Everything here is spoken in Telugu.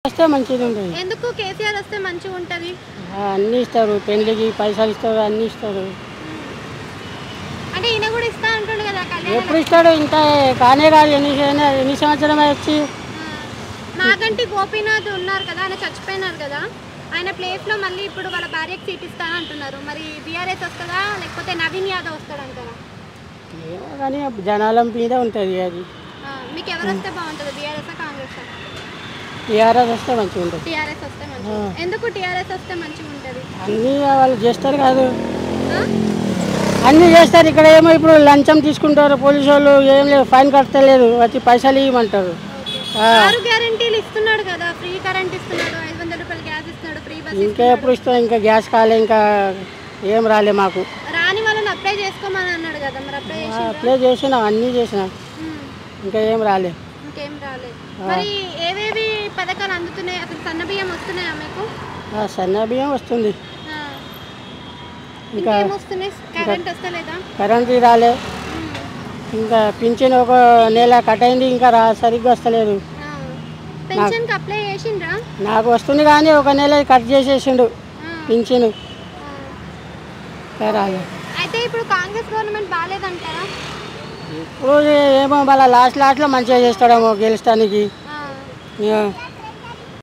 వస్తే మంచిగా ఉంటుంది. ఎందుకు కేసీఆర్ వస్తే మంచిగా ఉంటుంది? అన్నీ ఇస్తారు, పెళ్లికి పైసలు ఇస్తారు, అన్నీ ఇస్తారు. అంటే ఈయన కూడా ఇస్తా అంటుండు కదా ఎప్పుడు ఇస్తాడు? ఇంకా కానే కాదు. ఎన్ని సంవత్సరం వచ్చి. మాగంటి గోపీనాథ్ ఉన్నారు కదా, ఆయన చచ్చిపోయినారు కదా, ఆయన ప్లేస్లో మళ్ళీ ఇప్పుడు వాళ్ళ భార్యకి సీట్ ఇస్తా అంటున్నారు. మరి బీఆర్ఎస్ వస్తుందా లేకపోతే నవీన్ యాదవ్ వస్తాడంటారా? ఏమో కానీ జనాల మీద ఉంటుంది అది. మీకు ఎవరు వస్తే బాగుంటుంది, బీఆర్ఎస్ కాంగ్రెస్? టీఆర్ఎస్ వస్తే మంచిగా ఉంటుంది. టీఆర్ఎస్ వస్తే మంచిగా. ఎందుకు టీఆర్ఎస్ వస్తే మంచిగా ఉంటుంది? అన్నీ వాళ్ళు చేస్తారు కాదు, అన్నీ చేస్తారు. ఇక్కడ ఏమో ఇప్పుడు లంచం తీసుకుంటారు పోలీసు వాళ్ళు. ఏం లేదు, ఫైన్ కట్టలేదు, వచ్చి పైసలు ఇవ్వమంటారు. 6 గ్యారెంటీలు ఇస్తున్నాడు కదా, ఫ్రీ కరెంట్ ఇస్తున్నాడు, 500 రూపాయలు గ్యాస్ ఇస్తున్నాడు, ఫ్రీ బస్. ఇంకా ఎప్పుడు ఇస్తాం? ఇంకా గ్యాస్ కాలే, ఇంకా ఏం రాలే మాకు. రాని వాళ్ళని అప్లై చేసుకోమని అన్నాడు కదా, మరి అప్లై చేసినాం, అన్నీ చేసినాం, ఇంకా ఏం రాలే. ఇంకేం రాలేదు. మరి ఏవేవి పథకాలు అందుతున్నాయి? అసలు సన్న బియ్యం వస్తున్నాయా మీకు? సన్న బియ్యం వస్తుంది, ఇంకా వస్తున్నాయి. కరెంట్ వస్తలేదా? కరెంట్ రాలే. ఇంకా పింఛన్ ఒక నెల కట్ అయింది, ఇంకా సరిగ్గా వస్తలేదు. పెన్షన్కి అప్లై చేసిండ్రా? నాకు వస్తుంది కానీ ఒక నెల కట్ చేసేసిండు పింఛన్, రాలే. అయితే ఇప్పుడు కాంగ్రెస్ గవర్నమెంట్ బాగాలేదంటారా? ఇప్పుడు ఏమో మళ్ళీ లాస్ట్లో మంచిగా చేస్తాడేమో గెలుస్తానికి.